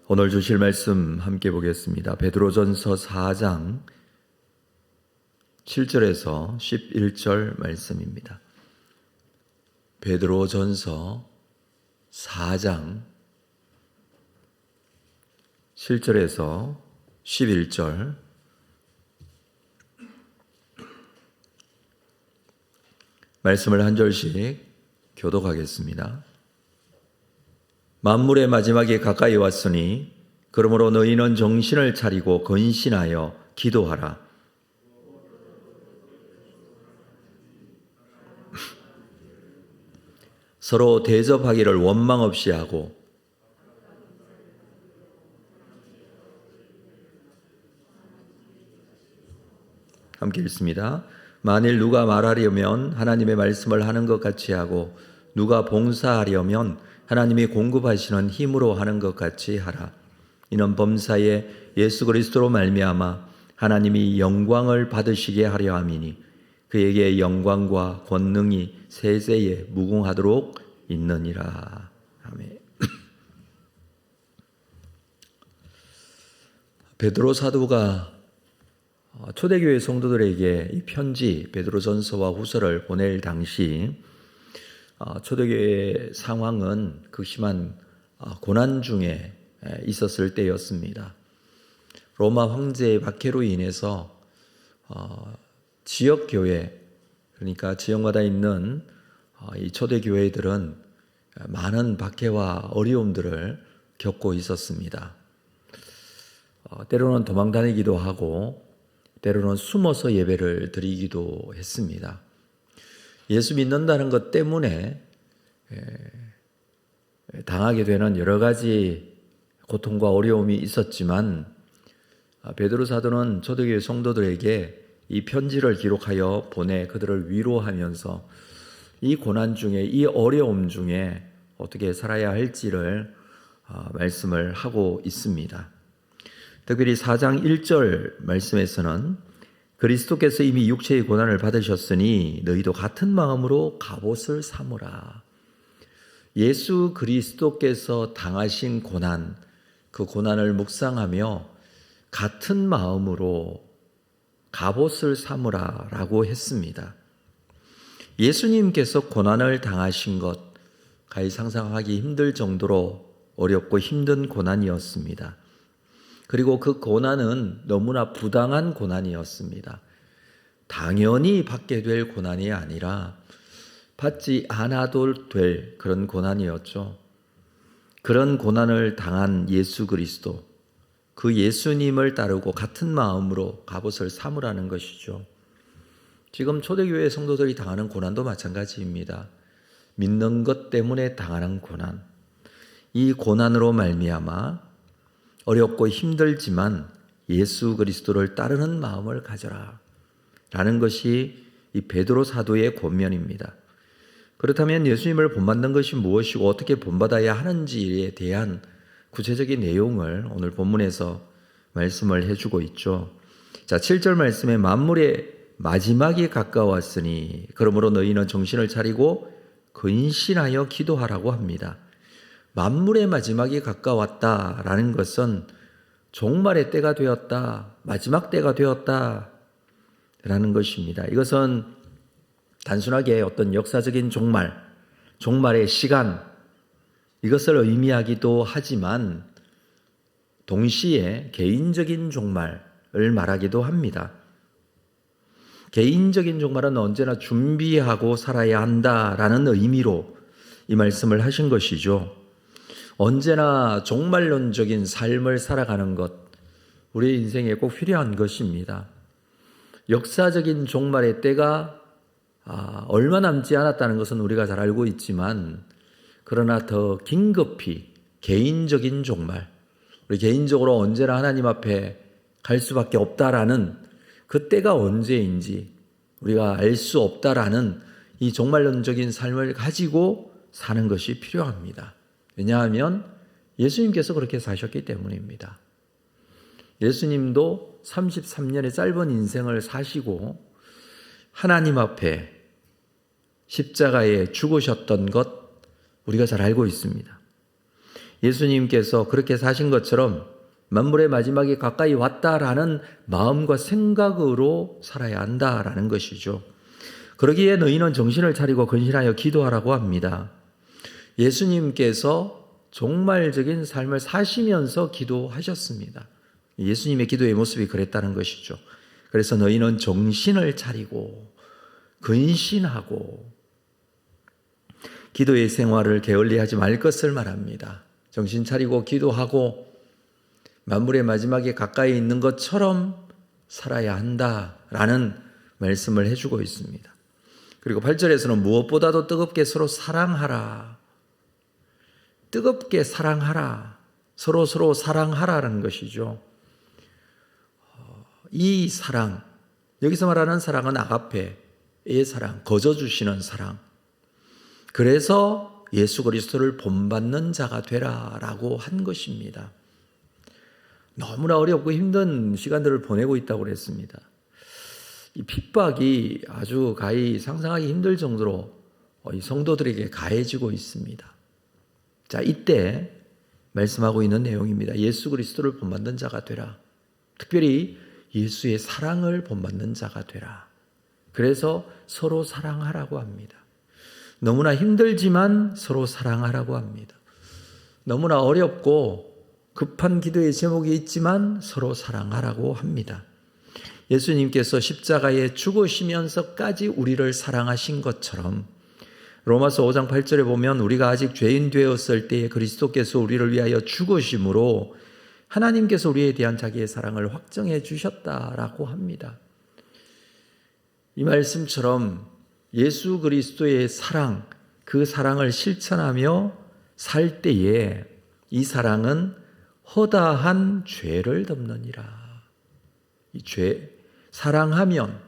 오늘 주실 말씀 함께 보겠습니다. 베드로전서 4장 7절에서 11절 말씀입니다. 베드로전서 4장 7절에서 11절 말씀을 한 절씩 교독하겠습니다. 만물의 마지막이 가까이 왔으니 그러므로 너희는 정신을 차리고 근신하여 기도하라. 서로 대접하기를 원망 없이 하고 함께 읽습니다. 만일 누가 말하려면 하나님의 말씀을 하는 것 같이 하고 누가 봉사하려면 하나님이 공급하시는 힘으로 하는 것 같이 하라. 이는 범사에 예수 그리스도로 말미암아 하나님이 영광을 받으시게 하려 함이니 그에게 영광과 권능이 세세에 무궁하도록 있느니라. 아멘. 베드로 사도가 초대교회 성도들에게 이 편지 베드로전서와 후서를 보낼 당시 초대교회 상황은 극심한 고난 중에 있었을 때였습니다. 로마 황제 박해로 인해서 지역교회, 그러니까 지역마다 있는 이 초대교회들은 많은 박해와 어려움들을 겪고 있었습니다. 때로는 도망다니기도 하고 때로는 숨어서 예배를 드리기도 했습니다. 예수 믿는다는 것 때문에 당하게 되는 여러 가지 고통과 어려움이 있었지만 베드로 사도는 초대교회 성도들에게 이 편지를 기록하여 보내 그들을 위로하면서 이 고난 중에 이 어려움 중에 어떻게 살아야 할지를 말씀을 하고 있습니다. 특별히 4장 1절 말씀에서는 그리스도께서 이미 육체의 고난을 받으셨으니 너희도 같은 마음으로 갑옷을 삼으라. 예수 그리스도께서 당하신 고난, 그 고난을 묵상하며 같은 마음으로 갑옷을 삼으라 라고 했습니다. 예수님께서 고난을 당하신 것 가히 상상하기 힘들 정도로 어렵고 힘든 고난이었습니다. 그리고 그 고난은 너무나 부당한 고난이었습니다. 당연히 받게 될 고난이 아니라 받지 않아도 될 그런 고난이었죠. 그런 고난을 당한 예수 그리스도, 그 예수님을 따르고 같은 마음으로 갑옷을 삼으라는 것이죠. 지금 초대교회 성도들이 당하는 고난도 마찬가지입니다. 믿는 것 때문에 당하는 고난, 이 고난으로 말미암아 어렵고 힘들지만 예수 그리스도를 따르는 마음을 가져라 라는 것이 이 베드로 사도의 권면입니다. 그렇다면 예수님을 본받는 것이 무엇이고 어떻게 본받아야 하는지에 대한 구체적인 내용을 오늘 본문에서 말씀을 해주고 있죠. 자, 7절 말씀에 만물의 마지막이 가까웠으니 그러므로 너희는 정신을 차리고 근신하여 기도하라고 합니다. 만물의 마지막이 가까웠다라는 것은 종말의 때가 되었다, 마지막 때가 되었다라는 것입니다. 이것은 단순하게 어떤 역사적인 종말의 시간, 이것을 의미하기도 하지만 동시에 개인적인 종말을 말하기도 합니다. 개인적인 종말은 언제나 준비하고 살아야 한다라는 의미로 이 말씀을 하신 것이죠. 언제나 종말론적인 삶을 살아가는 것, 우리 인생에 꼭 필요한 것입니다. 역사적인 종말의 때가 얼마 남지 않았다는 것은 우리가 잘 알고 있지만 그러나 더 긴급히 개인적인 종말, 우리 개인적으로 언제나 하나님 앞에 갈 수밖에 없다라는 그 때가 언제인지 우리가 알 수 없다라는 이 종말론적인 삶을 가지고 사는 것이 필요합니다. 왜냐하면 예수님께서 그렇게 사셨기 때문입니다. 예수님도 33년의 짧은 인생을 사시고 하나님 앞에 십자가에 죽으셨던 것 우리가 잘 알고 있습니다. 예수님께서 그렇게 사신 것처럼 만물의 마지막이 가까이 왔다라는 마음과 생각으로 살아야 한다라는 것이죠. 그러기에 너희는 정신을 차리고 근신하여 기도하라고 합니다. 예수님께서 종말적인 삶을 사시면서 기도하셨습니다. 예수님의 기도의 모습이 그랬다는 것이죠. 그래서 너희는 정신을 차리고 근신하고 기도의 생활을 게을리하지 말 것을 말합니다. 정신 차리고 기도하고 만물의 마지막에 가까이 있는 것처럼 살아야 한다라는 말씀을 해주고 있습니다. 그리고 8절에서는 무엇보다도 뜨겁게 서로 사랑하라. 뜨겁게 사랑하라. 서로 사랑하라는 것이죠. 이 사랑, 여기서 말하는 사랑은 아가페의 사랑, 거저주시는 사랑. 그래서 예수 그리스도를 본받는 자가 되라라고 한 것입니다. 너무나 어렵고 힘든 시간들을 보내고 있다고 그랬습니다. 이 핍박이 아주 가히 상상하기 힘들 정도로 이 성도들에게 가해지고 있습니다. 자, 이때 말씀하고 있는 내용입니다. 예수 그리스도를 본받는 자가 되라. 특별히 예수의 사랑을 본받는 자가 되라. 그래서 서로 사랑하라고 합니다. 너무나 힘들지만 서로 사랑하라고 합니다. 너무나 어렵고 급한 기도의 제목이 있지만 서로 사랑하라고 합니다. 예수님께서 십자가에 죽으시면서까지 우리를 사랑하신 것처럼 로마서 5장 8절에 보면 우리가 아직 죄인 되었을 때에 그리스도께서 우리를 위하여 죽으심으로 하나님께서 우리에 대한 자기의 사랑을 확정해 주셨다라고 합니다. 이 말씀처럼 예수 그리스도의 사랑, 그 사랑을 실천하며 살 때에 이 사랑은 허다한 죄를 덮느니라. 이 죄, 사랑하면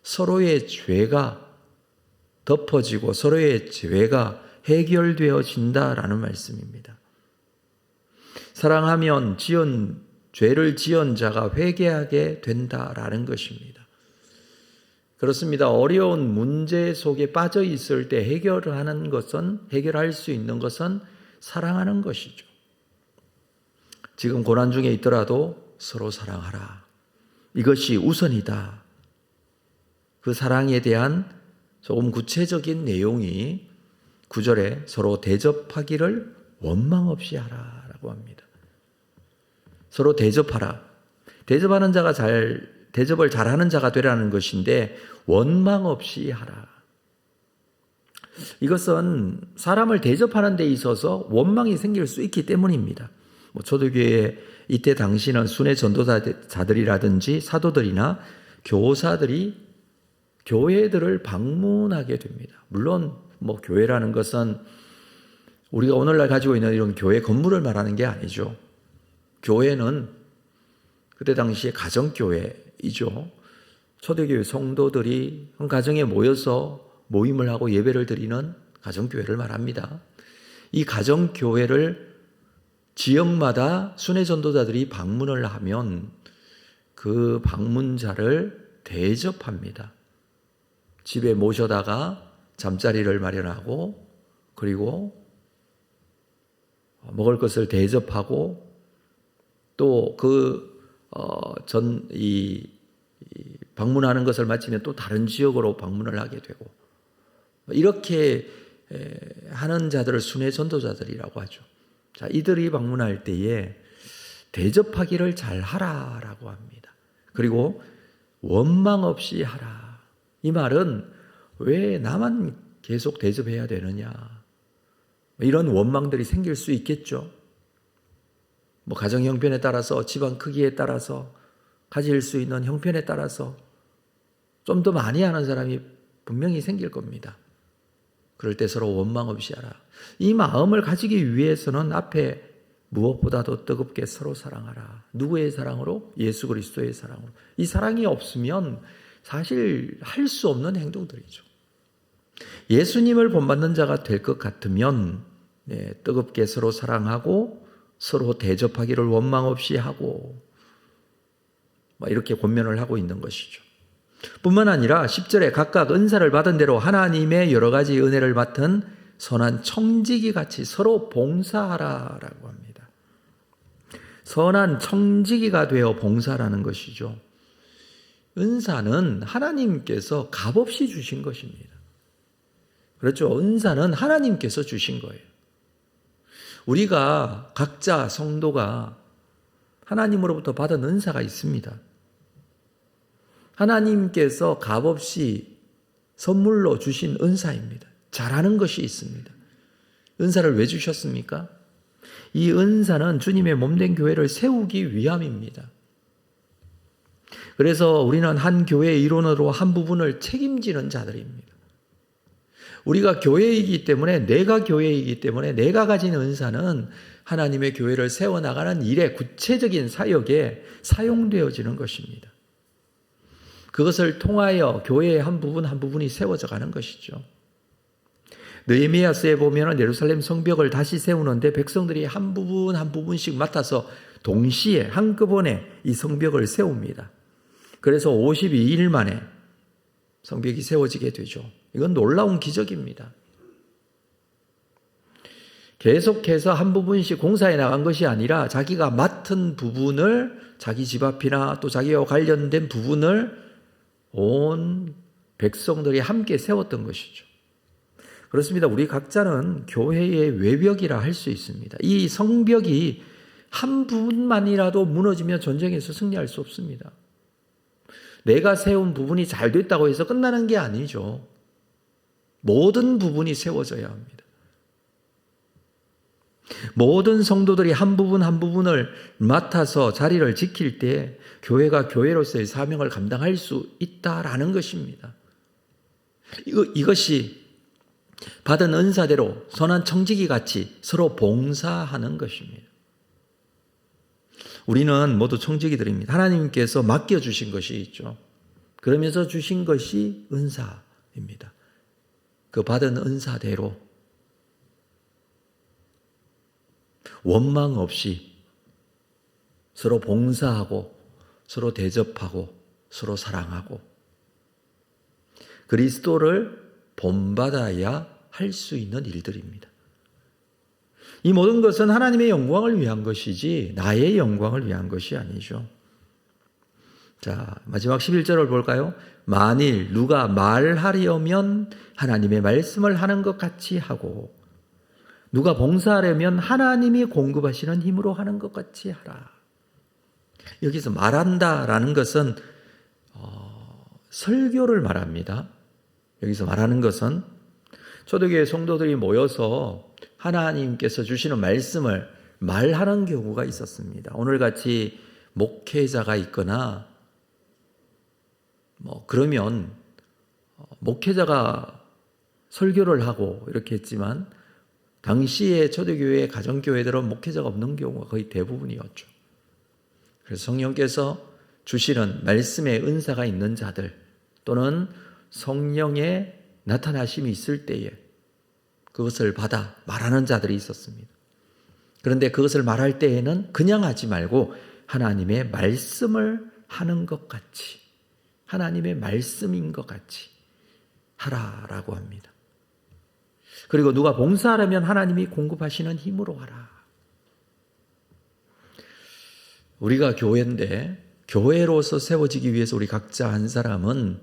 서로의 죄가 덮어지고 서로의 죄가 해결되어진다라는 말씀입니다. 사랑하면 죄를 지은 자가 회개하게 된다라는 것입니다. 그렇습니다. 어려운 문제 속에 빠져 있을 때 해결할 수 있는 것은 사랑하는 것이죠. 지금 고난 중에 있더라도 서로 사랑하라. 이것이 우선이다. 그 사랑에 대한 조금 구체적인 내용이 9절에 서로 대접하기를 원망 없이 하라라고 합니다. 서로 대접하라. 대접을 잘하는 자가 되라는 것인데 원망 없이 하라. 이것은 사람을 대접하는 데 있어서 원망이 생길 수 있기 때문입니다. 초대교회 이때 당시는 순회 전도자들이라든지 사도들이나 교사들이 교회들을 방문하게 됩니다. 물론 교회라는 것은 우리가 오늘날 가지고 있는 이런 교회 건물을 말하는 게 아니죠. 교회는 그때 당시에 가정교회이죠. 초대교회 성도들이 한 가정에 모여서 모임을 하고 예배를 드리는 가정교회를 말합니다. 이 가정교회를 지역마다 순회전도자들이 방문을 하면 그 방문자를 대접합니다. 집에 모셔다가 잠자리를 마련하고 그리고 먹을 것을 대접하고 또 방문하는 것을 마치면 또 다른 지역으로 방문을 하게 되고 이렇게 하는 자들을 순회 전도자들이라고 하죠. 자, 이들이 방문할 때에 대접하기를 잘 하라라고 합니다. 그리고 원망 없이 하라. 이 말은 왜 나만 계속 대접해야 되느냐. 이런 원망들이 생길 수 있겠죠. 가정 형편에 따라서 집안 크기에 따라서 가질 수 있는 형편에 따라서 좀 더 많이 하는 사람이 분명히 생길 겁니다. 그럴 때 서로 원망 없이 하라. 이 마음을 가지기 위해서는 앞에 무엇보다도 뜨겁게 서로 사랑하라. 누구의 사랑으로? 예수 그리스도의 사랑으로. 이 사랑이 없으면 사실 할 수 없는 행동들이죠. 예수님을 본받는 자가 될 것 같으면 뜨겁게 서로 사랑하고 서로 대접하기를 원망 없이 하고 이렇게 권면을 하고 있는 것이죠. 뿐만 아니라 10절에 각각 은사를 받은 대로 하나님의 여러 가지 은혜를 맡은 선한 청지기 같이 서로 봉사하라라고 합니다. 선한 청지기가 되어 봉사라는 것이죠. 은사는 하나님께서 값없이 주신 것입니다. 그렇죠. 은사는 하나님께서 주신 거예요. 우리가 각자 성도가 하나님으로부터 받은 은사가 있습니다. 하나님께서 값없이 선물로 주신 은사입니다. 잘하는 것이 있습니다. 은사를 왜 주셨습니까? 이 은사는 주님의 몸된 교회를 세우기 위함입니다. 그래서 우리는 한 교회의 일원으로 한 부분을 책임지는 자들입니다. 우리가 교회이기 때문에, 내가 교회이기 때문에 내가 가진 은사는 하나님의 교회를 세워나가는 일에, 구체적인 사역에 사용되어지는 것입니다. 그것을 통하여 교회의 한 부분 한 부분이 세워져 가는 것이죠. 느헤미야서에 보면 예루살렘 성벽을 다시 세우는데 백성들이 한 부분 한 부분씩 맡아서 동시에 한꺼번에 이 성벽을 세웁니다. 그래서 52일 만에 성벽이 세워지게 되죠. 이건 놀라운 기적입니다. 계속해서 한 부분씩 공사해 나간 것이 아니라 자기가 맡은 부분을, 자기 집 앞이나 또 자기와 관련된 부분을 온 백성들이 함께 세웠던 것이죠. 그렇습니다. 우리 각자는 교회의 외벽이라 할 수 있습니다. 이 성벽이 한 부분만이라도 무너지면 전쟁에서 승리할 수 없습니다. 내가 세운 부분이 잘 됐다고 해서 끝나는 게 아니죠. 모든 부분이 세워져야 합니다. 모든 성도들이 한 부분 한 부분을 맡아서 자리를 지킬 때 교회가 교회로서의 사명을 감당할 수 있다라는 것입니다. 이것이 받은 은사대로 선한 청지기 같이 서로 봉사하는 것입니다. 우리는 모두 청지기들입니다. 하나님께서 맡겨주신 것이 있죠. 그러면서 주신 것이 은사입니다. 그 받은 은사대로 원망 없이 서로 봉사하고 서로 대접하고 서로 사랑하고 그리스도를 본받아야 할 수 있는 일들입니다. 이 모든 것은 하나님의 영광을 위한 것이지 나의 영광을 위한 것이 아니죠. 자, 마지막 11절을 볼까요? 만일 누가 말하려면 하나님의 말씀을 하는 것 같이 하고 누가 봉사하려면 하나님이 공급하시는 힘으로 하는 것 같이 하라. 여기서 말한다라는 것은 설교를 말합니다. 여기서 말하는 것은 초대교회 성도들이 모여서 하나님께서 주시는 말씀을 말하는 경우가 있었습니다. 오늘같이 목회자가 있거나 그러면 목회자가 설교를 하고 이렇게 했지만 당시에 초대교회 가정교회들은 목회자가 없는 경우가 거의 대부분이었죠. 그래서 성령께서 주시는 말씀의 은사가 있는 자들 또는 성령의 나타나심이 있을 때에 그것을 받아 말하는 자들이 있었습니다. 그런데 그것을 말할 때에는 그냥 하지 말고 하나님의 말씀을 하는 것 같이, 하나님의 말씀인 것 같이 하라라고 합니다. 그리고 누가 봉사하려면 하나님이 공급하시는 힘으로 하라. 우리가 교회인데 교회로서 세워지기 위해서 우리 각자 한 사람은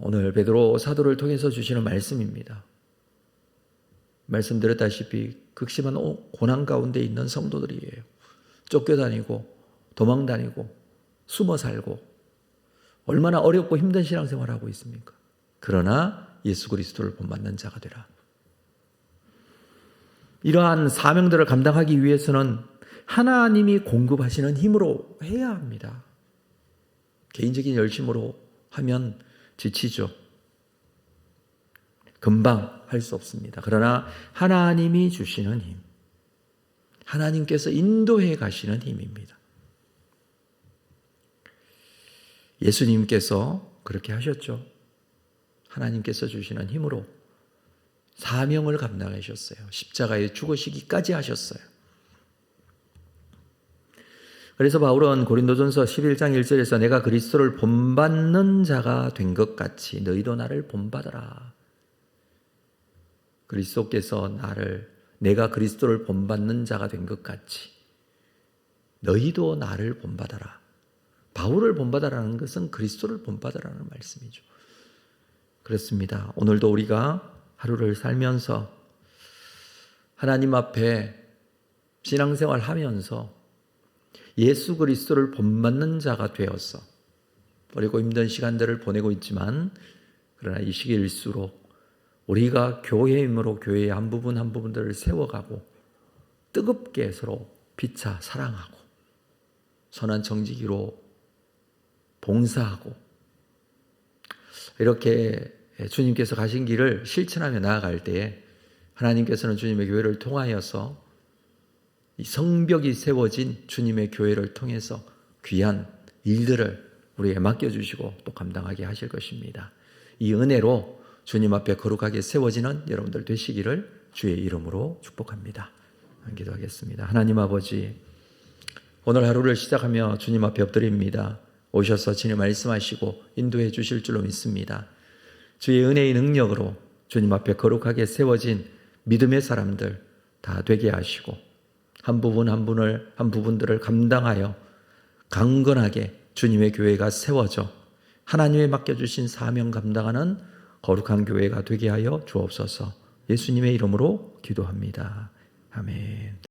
오늘 베드로 사도를 통해서 주시는 말씀입니다. 말씀드렸다시피 극심한 고난 가운데 있는 성도들이에요. 쫓겨다니고 도망다니고 숨어 살고 얼마나 어렵고 힘든 신앙생활을 하고 있습니까? 그러나 예수 그리스도를 본받는 자가 되라. 이러한 사명들을 감당하기 위해서는 하나님이 공급하시는 힘으로 해야 합니다. 개인적인 열심으로 하면 지치죠. 금방 할 수 없습니다. 그러나 하나님이 주시는 힘, 하나님께서 인도해 가시는 힘입니다. 예수님께서 그렇게 하셨죠. 하나님께서 주시는 힘으로 사명을 감당하셨어요. 십자가에 죽으시기까지 하셨어요. 그래서 바울은 고린도전서 11장 1절에서 내가 그리스도를 본받는 자가 된 것 같이 너희도 나를 본받아라. 그리스도께서 내가 그리스도를 본받는 자가 된 것 같이 너희도 나를 본받아라. 바울을 본받아라는 것은 그리스도를 본받아라는 말씀이죠. 그렇습니다. 오늘도 우리가 하루를 살면서 하나님 앞에 신앙생활 하면서 예수 그리스도를 본받는 자가 되어서 어렵고 힘든 시간들을 보내고 있지만, 그러나 이 시기일수록 우리가 교회의 힘으로 교회의 한 부분 한 부분들을 세워가고 뜨겁게 서로 피차 사랑하고 선한 정직이로 봉사하고 이렇게 주님께서 가신 길을 실천하며 나아갈 때에 하나님께서는 주님의 교회를 통하여서 이 성벽이 세워진 주님의 교회를 통해서 귀한 일들을 우리에게 맡겨주시고 또 감당하게 하실 것입니다. 이 은혜로 주님 앞에 거룩하게 세워지는 여러분들 되시기를 주의 이름으로 축복합니다. 기도하겠습니다. 하나님 아버지, 오늘 하루를 시작하며 주님 앞에 엎드립니다. 오셔서 주님 말씀하시고 인도해 주실 줄로 믿습니다. 주의 은혜의 능력으로 주님 앞에 거룩하게 세워진 믿음의 사람들 다 되게 하시고 한 부분 한 부분들을 감당하여 강건하게 주님의 교회가 세워져 하나님의 맡겨주신 사명 감당하는 거룩한 교회가 되게 하여 주옵소서. 예수님의 이름으로 기도합니다. 아멘.